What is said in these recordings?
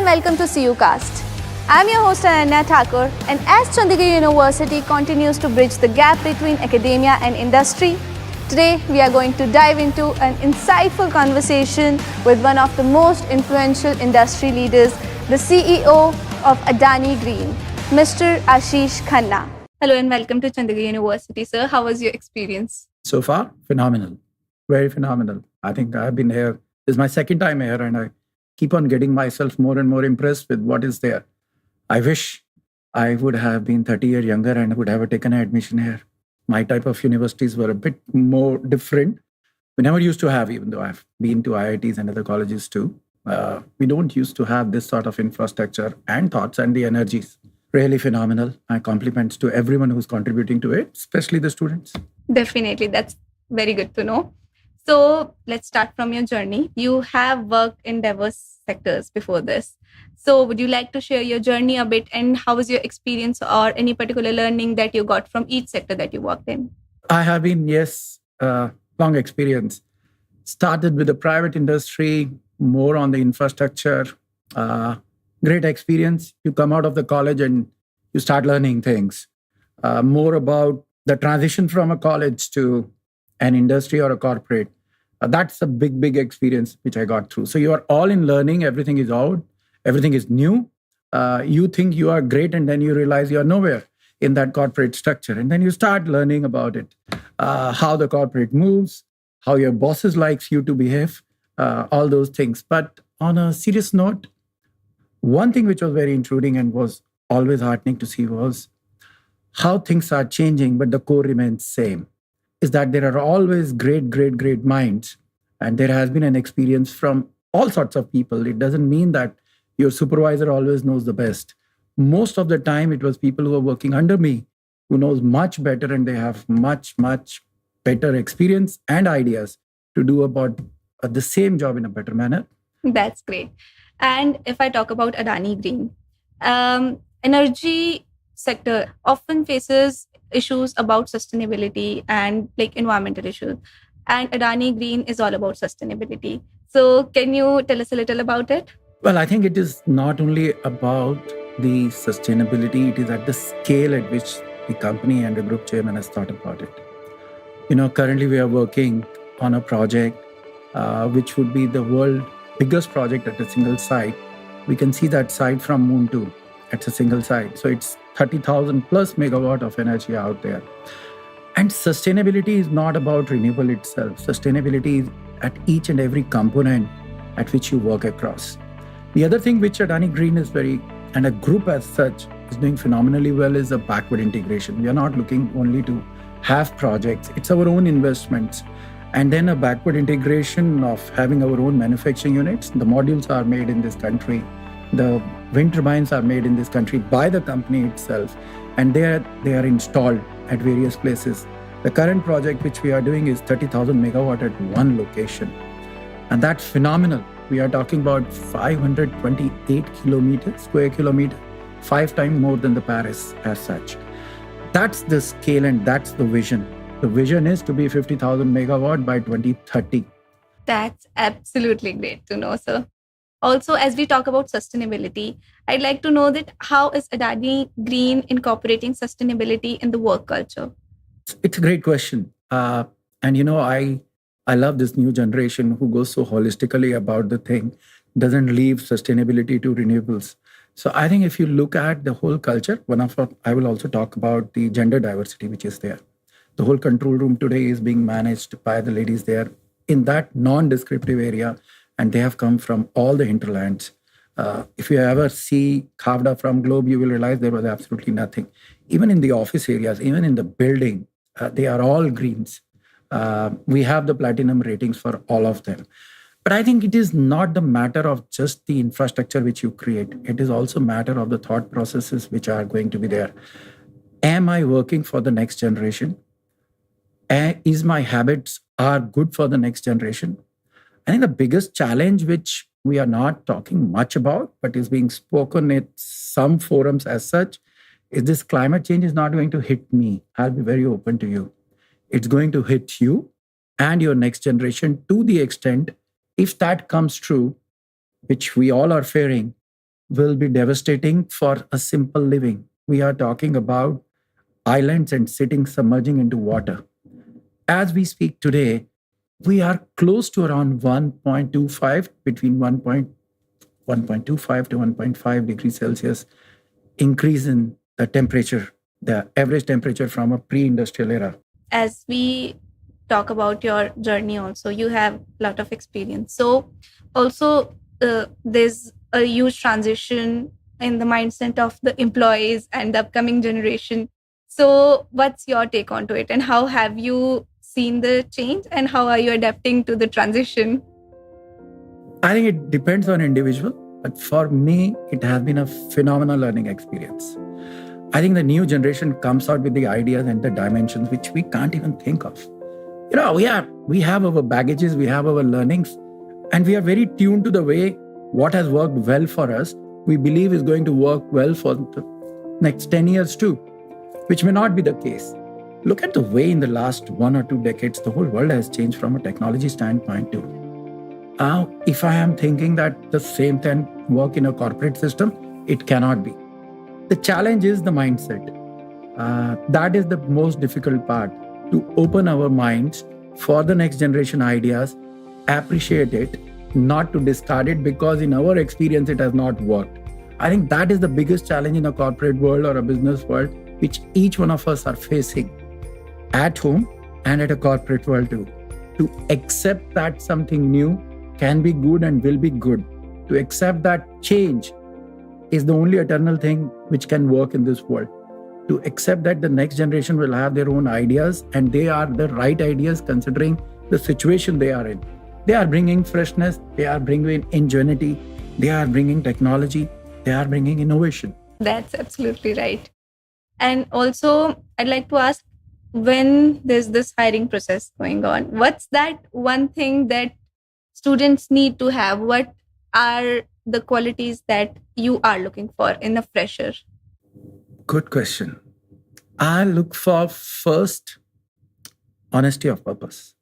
welcome to CUcast. I'm your host Ananya Thakur, and as Chandigarh University continues to bridge the gap between academia and industry, today we are going to dive into an insightful conversation with one of the most influential industry leaders, the CEO of Adani Green, Mr. Ashish Khanna. Hello and welcome to Chandigarh University, sir. How was your experience? So far, phenomenal. Very phenomenal. I think I've been here. This is my second time here, and I keep on getting myself more and more impressed with what is there. I wish I would have been 30 years younger and would have taken an admission here. My type of universities were a bit more different. We never used to have, even though I've been to IITs and other colleges too. We don't used to have this sort of infrastructure and thoughts, and the energies. Really phenomenal. My compliments to everyone who's contributing to it, especially the students. Definitely, that's very good to know. So let's start from your journey. You have worked in diverse sectors before this. So would you like to share your journey a bit, and how was your experience or any particular learning that you got from each sector that you worked in? I have been, yes, long experience. Started with the private industry, more on the infrastructure. Great experience. You come out of the college and you start learning things. More about the transition from a college to an industry or a corporate. That's a big, big experience which I got through. So you are all in learning. Everything is out. Everything is new. You think you are great, and then you realize you are nowhere in that corporate structure. And then you start learning about it, how the corporate moves, how your bosses likes you to behave, all those things. But on a serious note, one thing which was very intruding and was always heartening to see was how things are changing, but the core remains same. Is that there are always great, great, great minds. And there has been an experience from all sorts of people. It doesn't mean that your supervisor always knows the best. Most of the time, it was people who are working under me who knows much better, and they have much, much better experience and ideas to do about the same job in a better manner. That's great. And if I talk about Adani Green, energy sector often faces issues about sustainability and like environmental issues. And Adani Green is all about sustainability. So can you tell us a little about it? Well, I think it is not only about the sustainability, it is at the scale at which the company and the group chairman has thought about it. Currently we are working on a project which would be the world's biggest project at a single site. We can see that site from Moon 2 at a single site. So it's 30,000 plus megawatt of energy out there. And sustainability is not about renewable itself. Sustainability is at each and every component at which you work across. The other thing which Adani Green is and a group as such is doing phenomenally well, is the backward integration. We are not looking only to have projects. It's our own investments. And then a backward integration of having our own manufacturing units. The modules are made in this country. The wind turbines are made in this country by the company itself. And they are installed at various places. The current project which we are doing is 30,000 megawatt at one location. And that's phenomenal. We are talking about 528 square kilometer, 5 times more than the Paris as such. That's the scale and that's the vision. The vision is to be 50,000 megawatt by 2030. That's absolutely great to know, sir. Also, as we talk about sustainability, I'd like to know that how is Adani Green incorporating sustainability in the work culture? It's a great question. I love this new generation who goes so holistically about the thing, doesn't leave sustainability to renewables. So I think if you look at the whole culture, I will also talk about the gender diversity which is there. The whole control room today is being managed by the ladies there in that non-descriptive area, and they have come from all the hinterlands. If you ever see Khavda from Globe, you will realize there was absolutely nothing. Even in the office areas, even in the building, they are all greens. We have the platinum ratings for all of them. But I think it is not the matter of just the infrastructure which you create. It is also a matter of the thought processes which are going to be there. Am I working for the next generation? Is my habits are good for the next generation? I think the biggest challenge which we are not talking much about, but is being spoken at some forums as such, is this climate change is not going to hit me. I'll be very open to you. It's going to hit you and your next generation to the extent, if that comes true, which we all are fearing, will be devastating for a simple living. We are talking about islands and cities submerging into water. As we speak today, we are close to around 1.25, between 1.25 to 1.5 degrees Celsius increase in the temperature, the average temperature from a pre-industrial era. As we talk about your journey also, you have a lot of experience. So also there's a huge transition in the mindset of the employees and the upcoming generation. So what's your take onto it, and how have you seen the change, and how are you adapting to the transition? I think it depends on individual, but for me, it has been a phenomenal learning experience. I think the new generation comes out with the ideas and the dimensions which we can't even think of. We have our baggages, we have our learnings, and we are very tuned to the way what has worked well for us, we believe is going to work well for the next 10 years too, which may not be the case. Look at the way in the last 1 or 2 decades, the whole world has changed from a technology standpoint too. Now, if I am thinking that the same can work in a corporate system, it cannot be. The challenge is the mindset. That is the most difficult part, to open our minds for the next generation ideas, appreciate it, not to discard it because in our experience it has not worked. I think that is the biggest challenge in a corporate world or a business world, which each one of us are facing at home and at a corporate world too. To accept that something new can be good and will be good. To accept that change is the only eternal thing which can work in this world. To accept that the next generation will have their own ideas and they are the right ideas considering the situation they are in. They are bringing freshness, they are bringing ingenuity, they are bringing technology, they are bringing innovation. That's absolutely right. And also, I'd like to ask, when there's this hiring process going on, what's that one thing that students need to have? What are the qualities that you are looking for in a fresher? Good question. I look for first honesty of purpose.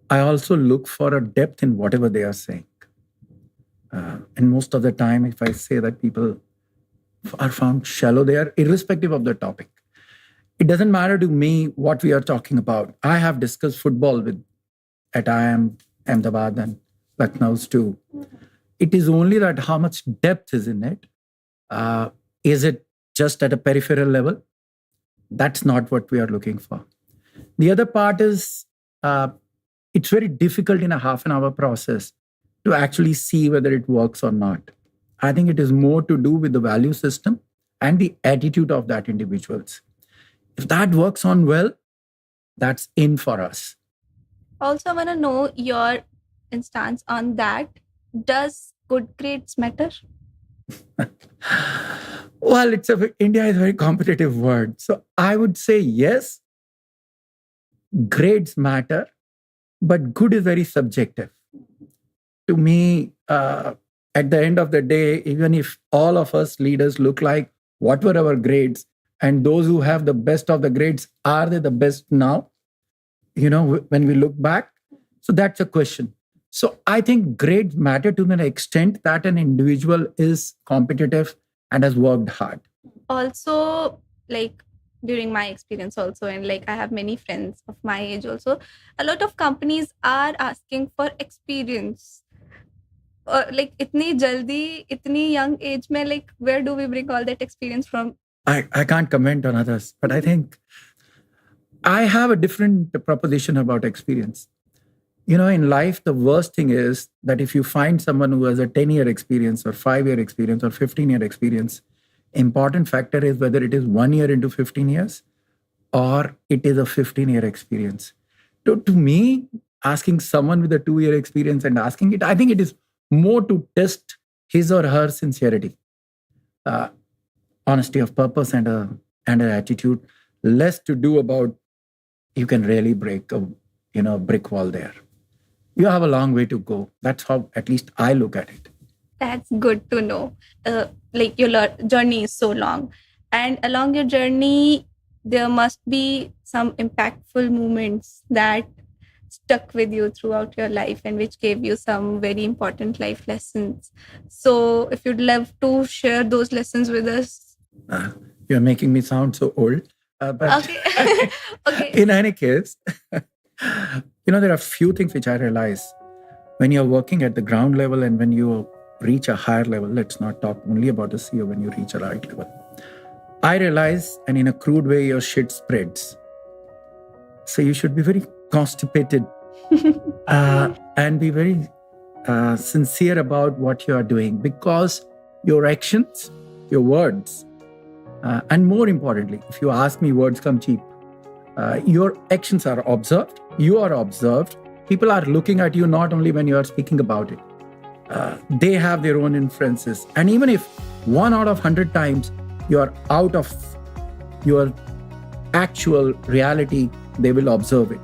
I also look for a depth in whatever they are saying. And most of the time, if I say that people are found shallow, they are irrespective of the topic. It doesn't matter to me what we are talking about. I have discussed football at IIM, Ahmedabad and Lucknow too. It is only that how much depth is in it. Is it just at a peripheral level? That's not what we are looking for. The other part is it's very difficult in a half an hour process to actually see whether it works or not. I think it is more to do with the value system and the attitude of that individuals. If that works on well, that's in for us. Also, I want to know your instance on that. Does good grades matter? Well, India is a very competitive world. So I would say yes, grades matter, but good is very subjective. To me, at the end of the day, even if all of us leaders look like what were our grades, and those who have the best of the grades, are they the best now? When we look back. So that's a question. So I think grades matter to an extent that an individual is competitive and has worked hard. Also, like during my experience also, and like I have many friends of my age also, a lot of companies are asking for experience. Like itni jaldi, itni young age mein, like where do we bring all that experience from? I can't comment on others, but I think I have a different proposition about experience. In life, the worst thing is that if you find someone who has a 10-year experience or 5-year experience or 15-year experience, important factor is whether it is 1 year into 15 years or it is a 15-year experience. To me, asking someone with a 2-year experience and asking it, I think it is more to test his or her sincerity, honesty of purpose and an attitude, less to do about you can really break a brick wall there. You have a long way to go. That's how at least I look at it. That's good to know. Like your journey is so long. And along your journey, there must be some impactful moments that stuck with you throughout your life and which gave you some very important life lessons. So if you'd love to share those lessons with us. You're making me sound so old. But Okay. Okay. in any case, there are few things which I realize when you're working at the ground level and when you reach a higher level. Let's not talk only about the CEO. When you reach a right level, I realize, and in a crude way, your shit spreads. So you should be very constipated and be very sincere about what you are doing, because your actions, your words, and more importantly, if you ask me, words come cheap. Your actions are observed. You are observed. People are looking at you not only when you are speaking about it. They have their own inferences. And even if 1 out of 100 times you are out of your actual reality, they will observe it.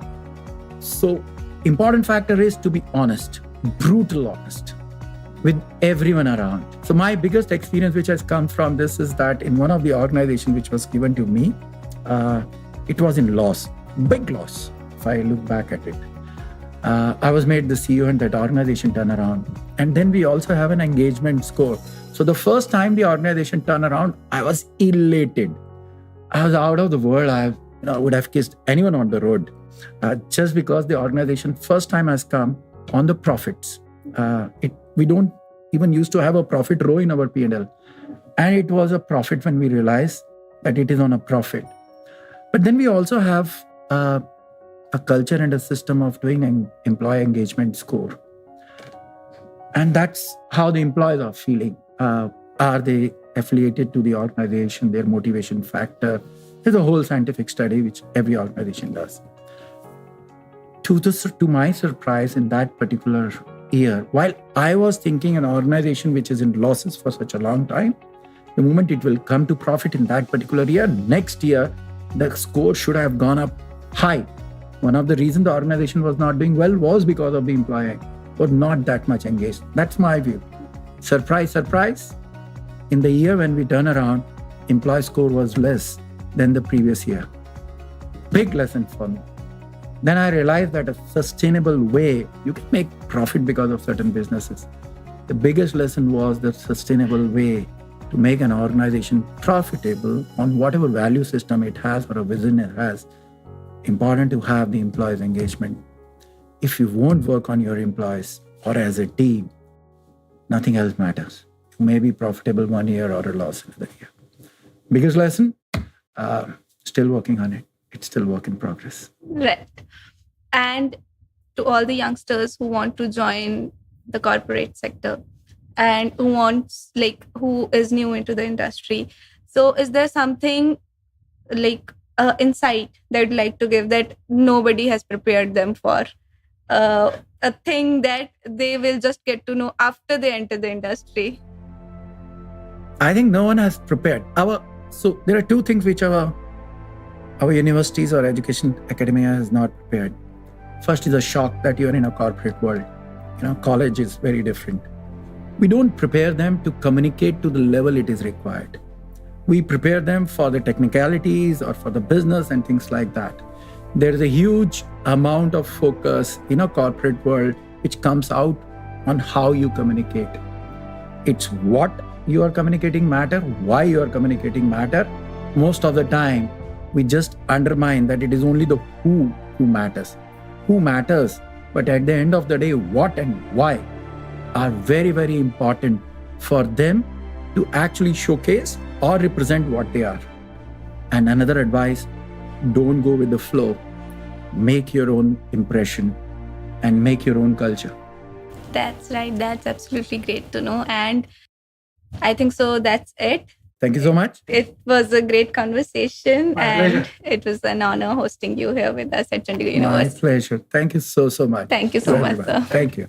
So, important factor is to be honest, brutal honest with everyone around. So my biggest experience which has come from this is that in one of the organizations which was given to me, it was in loss, big loss, if I look back at it. I was made the CEO and that organization turned around. And then we also have an engagement score. So the first time the organization turned around, I was elated. I was out of the world. I would have kissed anyone on the road just because the organization first time has come on the profits. We don't even used to have a profit row in our P&L. And it was a profit when we realized that it is on a profit. But then we also have a culture and a system of doing an employee engagement score. And that's how the employees are feeling. Are they affiliated to the organization, their motivation factor? There's a whole scientific study which every organization does. To my surprise, in that particular year, while I was thinking an organization which is in losses for such a long time, the moment it will come to profit in that particular year, next year, the score should have gone up high. One of the reasons the organization was not doing well was because of the employee was not that much engaged. That's my view. Surprise, surprise. In the year when we turn around, employee score was less than the previous year. Big lesson for me. Then I realized that a sustainable way, you can make profit because of certain businesses. The biggest lesson was the sustainable way to make an organization profitable on whatever value system it has or a vision it has. Important to have the employees' engagement. If you won't work on your employees or as a team, nothing else matters. You may be profitable 1 year or a loss another year. Biggest lesson, still working on it. It's still work in progress. Right. And to all the youngsters who want to join the corporate sector and who is new into the industry. So is there something like insight that you'd like to give that nobody has prepared them for? A thing that they will just get to know after they enter the industry? I think no one has prepared. So there are two things which our universities or education academia has not prepared. First is a shock that you're in a corporate world. College is very different. We don't prepare them to communicate to the level it is required. We prepare them for the technicalities or for the business and things like that. There is a huge amount of focus in a corporate world which comes out on how you communicate. It's what you are communicating matter, why you are communicating matter. Most of the time, we just undermine that it is only the who matters. Who matters, but at the end of the day, what and why are very, very important for them to actually showcase or represent what they are. And another advice, don't go with the flow. Make your own impression and make your own culture. That's right. That's absolutely great to know. And I think so that's it. Thank you so much. It was a great conversation. My and pleasure. It was an honor hosting you here with us at Chandigarh University. My pleasure. Thank you so much. Thank you so much, everyone. sir. Thank you.